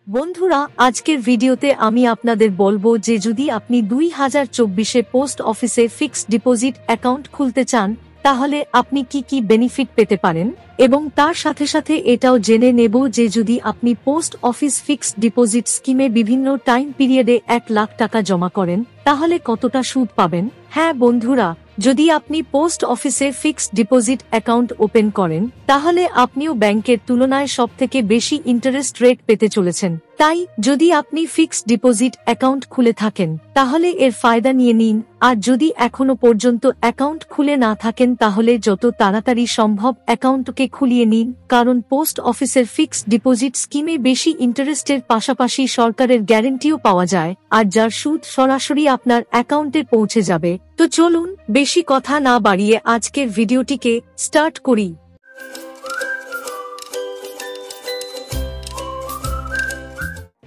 বন্ধুরা, আজকের ভিডিওতে আমি আপনাদের বলবো যে যদি আপনি 2024-এ পোস্ট অফিসে ফিক্সড ডিপোজিট অ্যাকাউন্ট খুলতে চান তাহলে আপনি কি কি বেনিফিট পেতে পারেন এবং তার সাথে সাথে এটাও জেনে নেব যে যদি আপনি পোস্ট অফিস ফিক্সড ডিপোজিট স্কিমে বিভিন্ন টাইম পিরিয়ডে 1 লাখ টাকা জমা করেন তাহলে কতটা সুদ পাবেন। হ্যাঁ বন্ধুরা, যদি আপনি পোস্ট অফিসে ফিক্সড ডিপোজিট অ্যাকাউন্ট ওপেন করেন তাহলে আপনিও ব্যাংকের তুলনায় সবথেকে বেশি ইন্টারেস্ট রেট পেতে চলেছেন। তাই যদি আপনি ফিক্সড ডিপোজিট অ্যাকাউন্ট খুলে থাকেন তাহলে এর ফায়দা নিয়ে নিন, আর যদি এখনো পর্যন্ত অ্যাকাউন্ট খুলে না থাকেন তাহলে যত তাড়াতাড়ি সম্ভব অ্যাকাউন্টকে খুলিয়ে নিন, কারণ পোস্ট অফিসের ফিক্সড ডিপোজিট স্কিমে বেশি ইন্টারেস্টের পাশাপাশি সরকারের গ্যারান্টিও পাওয়া যায়, আর যার সুদ সরাসরি আপনার অ্যাকাউন্টে পৌঁছে যাবে। তো চলুন বেশি কথা না বাড়িয়ে আজকের ভিডিওটিকে স্টার্ট করি।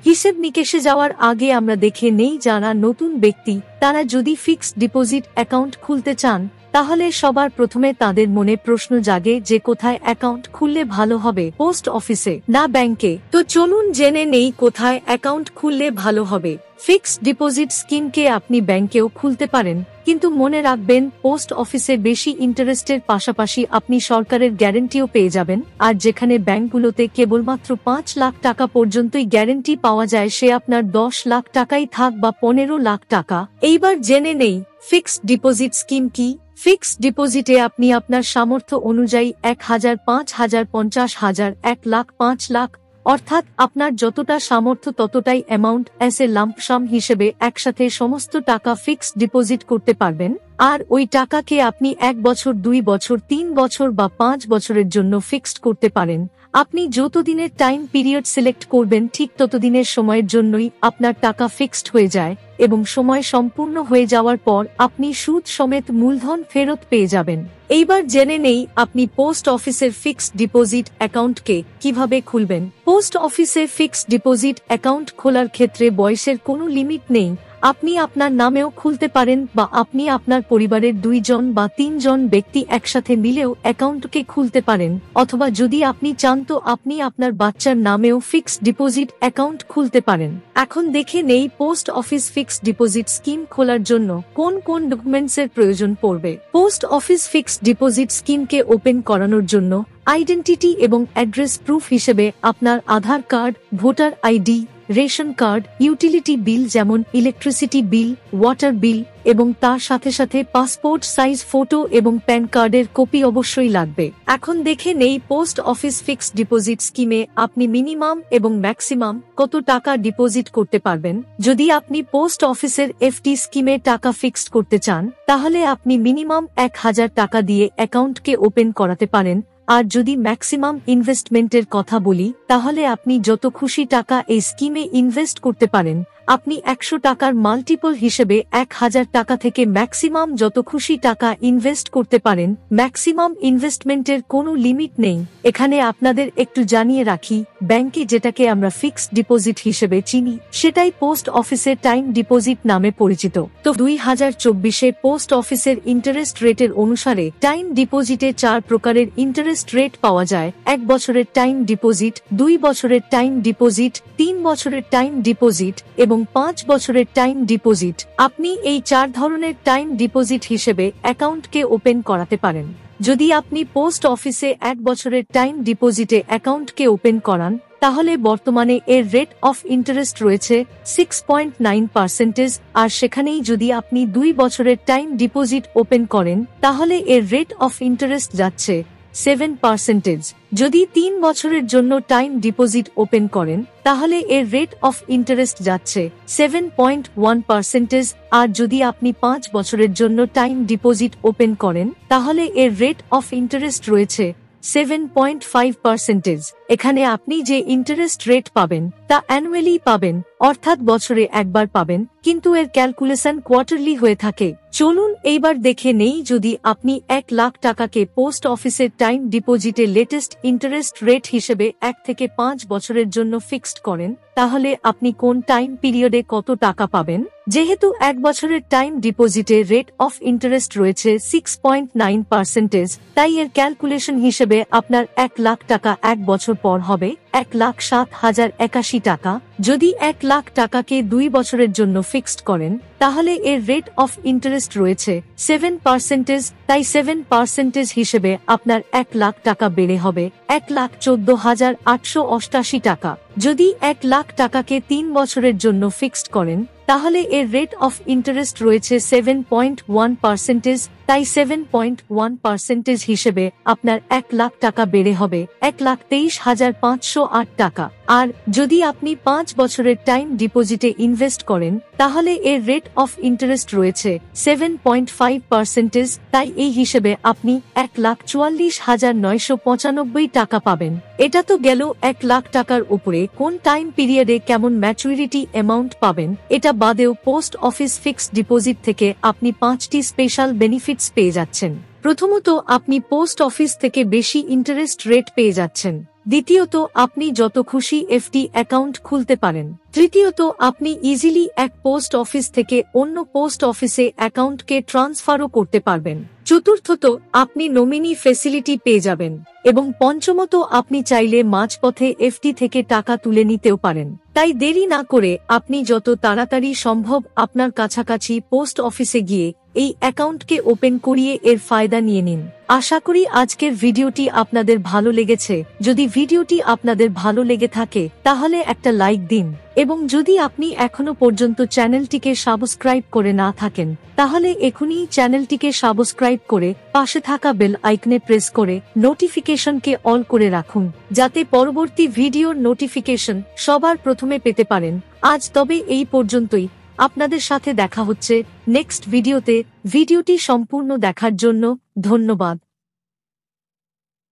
হিসেব নিকেশে যাওয়ার আগে আমরা দেখে নেই যারা নতুন ব্যক্তি তারা যদি ফিক্সড ডিপোজিট অ্যাকাউন্ট খুলতে চান তাহলে সবার প্রথমে তাদের মনে প্রশ্ন জাগে যে কোথায় অ্যাকাউন্ট খুললে ভালো হবে, পোস্ট অফিসে না ব্যাংকে। তো চলুন জেনে নেই কোথায় অ্যাকাউন্ট খুললে ভালো হবে। ফিক্সড ডিপোজিট স্কিমকে আপনি ব্যাংকেও খুলতে পারেন, কিন্তু মনে রাখবেন পোস্ট অফিসে বেশি ইন্টারেস্টের পাশাপাশি আপনি সরকারের গ্যারান্টিও পেয়ে যাবেন, আর যেখানে ব্যাংকগুলোতে কেবলমাত্র 5 লাখ টাকা পর্যন্তই গ্যারান্টি পাওয়া যায় সে আপনার 10 লাখ টাকাই থাক বা 15 লাখ টাকা। এইবার জেনে নেই ফিক্সড ডিপোজিট স্কিম কি। ফিক্সড ডিপোজিটে আপনি আপনার সামর্থ্য অনুযায়ী 1,000, 5,000, 50,000, 1 লাখ, 5 লাখ অর্থাৎ আপনার যতটা সামর্থ্য ততটাই অ্যামাউন্ট এস এ লাম্পসাম হিসেবে একসাথে সমস্ত টাকা ফিক্সড ডিপোজিট করতে পারবেন, আর ওই টাকাকে আপনি 1 বছর, 2 বছর, 3 বছর বা 5 বছরের জন্য ফিক্সড করতে পারেন। আপনি যতদিনের টাইম পিরিয়ড সিলেক্ট করবেন ঠিক ততদিনের সময়ের জন্যই আপনার টাকা ফিক্সড হয়ে যায় এবং সময় সম্পূর্ণ হয়ে যাওয়ার পর আপনি সুদ সমেত মূলধন ফেরত পেয়ে যাবেন। এইবার জেনে নেই আপনি পোস্ট অফিসের ফিক্সড ডিপোজিট অ্যাকাউন্টকে কিভাবে খুলবেন। পোস্ট অফিসে ফিক্সড ডিপোজিট অ্যাকাউন্ট খোলার ক্ষেত্রে বয়সের কোনো লিমিট নেই। আপনি আপনার নামেও খুলতে পারেন বা আপনি আপনার পরিবারের 2 জন বা 3 জন ব্যক্তি একসাথে মিলেও অ্যাকাউন্টকে খুলতে পারেন, অথবা যদি আপনি চান তো আপনি আপনার বাচ্চার নামেও ফিক্সড ডিপোজিট অ্যাকাউন্ট খুলতে পারেন। এখন দেখে নেই post office fixed deposit scheme খোলার জন্য কোন কোন ডকুমেন্টসের প্রয়োজন পড়বে। পোস্ট অফিস ফিক্সড ডিপোজিট স্কিমকে ওপেন করানোর জন্য আইডেন্টিটি এবং অ্যাড্রেস প্রুফ হিসেবে আপনার Aadhaar card, voter ID, ration card, utility bill যেমন ইলেকট্রিসিটি বিল, ওয়াটার বিল এবং তার সাথে সাথে পাসপোর্ট সাইজ ফটো এবং প্যান কার্ডের কপি অবশ্যই লাগবে। এখন দেখে নেই পোস্ট অফিস ফিক্সড ডিপোজিট স্কিমে আপনি মিনিমাম এবং ম্যাক্সিমাম কত টাকা ডিপোজিট করতে পারবেন। যদি আপনি পোস্ট অফিসের এফডি স্কিমে টাকা ফিক্সড করতে চান তাহলে আপনি মিনিমাম 1,000 টাকা দিয়ে অ্যাকাউন্টকে ওপেন করাতে পারেন, আর যদি ম্যাক্সিমাম ইনভেস্টমেন্টের কথা বলি তাহলে আপনি যত খুশি টাকা এই স্কিমে ইনভেস্ট করতে পারেন। আপনি 100 টাকার মাল্টিপল হিসেবে 1,000 টাকা থেকে ম্যাক্সিমাম যত খুশি টাকা ইনভেস্ট করতে পারেন। ম্যাক্সিমাম ইনভেস্টমেন্টের কোনো লিমিট নেই। এখানে আপনাদের একটু জানিয়ে রাখি, ব্যাংকে যেটাকে আমরা ফিক্সড ডিপোজিট হিসেবে চিনি সেটাই পোস্ট অফিসের টাইম ডিপোজিট নামে পরিচিত। তো 2024-এ পোস্ট অফিসের ইন্টারেস্ট রেটের অনুসারে টাইম ডিপোজিটে 4 প্রকারের ইন্টারেস্ট রেট পাওয়া যায়। 1 বছরের টাইম ডিপোজিট, 2 বছরের টাইম ডিপোজিট, 3 বছরের টাইম ডিপোজিট এবং 5 বছরের টাইম ডিপোজিট। আপনি এই 4 ধরনের টাইম ডিপোজিট হিসেবে অ্যাকাউন্টকে ওপেন করাতে পারেন। যদি আপনি পোস্ট অফিসে 1 বছরের টাইম ডিপোজিটে অ্যাকাউন্টকে ওপেন করান তাহলে বর্তমানে এর রেট অফ ইন্টারেস্ট রয়েছে 6.9%, আর সেখানেই যদি আপনি 2 বছরের টাইম ডিপোজিট ওপেন করেন তাহলে এর রেট অফ ইন্টারেস্ট যাচ্ছে 7%। যদি 3 বছরের জন্য টাইম ডিপোজিট ওপেন করেন তাহলে এর রেট অফ ইন্টারেস্ট যাচ্ছে 7.1%, আর যদি আপনি 5 বছরের জন্য টাইম ডিপোজিট ওপেন করেন তাহলে এর রেট অফ ইন্টারেস্ট রয়েছে 7.5%। এখানে আপনি যে ইন্টারেস্ট রেট পাবেন তা অ্যানুয়ালি পাবেন, অর্থাৎ বছরে একবার পাবেন, কিন্তু এর ক্যালকুলেশন কোয়ার্টারলি হয়ে থাকে। চলুন এইবার দেখে নেই যদি আপনি 1 লাখ টাকাকে পোস্ট অফিসের টাইম ডিপোজিটে লেটেস্ট ইন্টারেস্ট রেট হিসেবে 1 থেকে 5 বছরের জন্য ফিক্সড করেন তাহলে আপনি কোন টাইম পিরিয়ডে কত টাকা পাবেন। যেহেতু 1 বছরের টাইম ডিপোজিটে রেট অফ ইন্টারেস্ট রয়েছে 6.9%, তাই এর ক্যালকুলেশন হিসেবে আপনার 1 লাখ টাকা 1 বছর পর হবে 1,07,081 টাকা। যদি 1 লাখ টাকাকে 2 বছরের জন্য ফিক্সড করেন তাহলে এর রেট অফ ইন্টারেস্ট রয়েছে 7%, তাই 7% হিসেবে আপনার 1 লাখ টাকা বেড়ে হবে 1,14,888 টাকা। যদি 1 লাখ টাকাকে 3 বছরের জন্য ফিক্সড করেন তাহলে এর রেট অফ ইন্টারেস্ট রয়েছে 7.1%, তাই 7.1% হিসেবে আপনার 1 লাখ টাকা বেড়ে হবে 1,23,508 টাকা। আর যদি আপনি 5 বছরের টাইম ডিপোজিটে ইনভেস্ট করেন তাহলে এর রেট অফ ইন্টারেস্ট রয়েছে 7.5%, তাই এই হিসেবে আপনি 1,44,995 টাকা পাবেন। এটা তো গেল 1 লাখ টাকার উপরে কোন টাইম পিরিয়ডে কেমন ম্যাচুরিটি অ্যামাউন্ট পাবেন। এটা বাদেও পোস্ট অফিস ফিক্সড ডিপোজিট থেকে আপনি 5টি স্পেশাল বেনিফিটস পেয়ে যাচ্ছেন। প্রথমত, আপনি পোস্ট অফিস থেকে বেশি ইন্টারেস্ট রেট পেয়ে যাচ্ছেন। দ্বিতীয়ত, আপনি যত খুশি এফডি অ্যাকাউন্ট খুলতে পারেন। তৃতীয়ত, আপনি ইজিলি এক পোস্ট অফিস থেকে অন্য পোস্ট অফিসে অ্যাকাউন্টকে ট্রান্সফারও করতে পারবেন। চতুর্থত, আপনি নমিনি ফেসিলিটি পেয়ে যাবেন। এবং পঞ্চমত, আপনি চাইলে মাঝপথে এফডি থেকে টাকা তুলে নিতেও পারেন। তাই দেরি না করে আপনি যত তাড়াতাড়ি সম্ভব আপনার কাছাকাছি পোস্ট অফিসে গিয়ে এই অ্যাকাউন্টকে ওপেন করিয়ে এর ফায়দা নিয়ে নিন। আশা করি আজকের ভিডিওটি আপনাদের ভালো লেগেছে। যদি ভিডিওটি আপনাদের ভালো লেগে থাকে তাহলে একটা লাইক দিন, এবং যদি আপনি এখনো পর্যন্ত চ্যানেলটিকে সাবস্ক্রাইব করে না থাকেন তাহলে এখনই চ্যানেলটিকে সাবস্ক্রাইব করে পাশে থাকা বেল আইকনে প্রেস করে নোটিফিকেশনকে অল করে রাখুন, যাতে পরবর্তী ভিডিওর নোটিফিকেশন সবার প্রথমে পেতে পারেন। আজ তবে এই পর্যন্তই। আপনাদের সাথে দেখা হচ্ছে নেক্সট ভিডিওতে। ভিডিওটি সম্পূর্ণ দেখার জন্য ধন্যবাদ।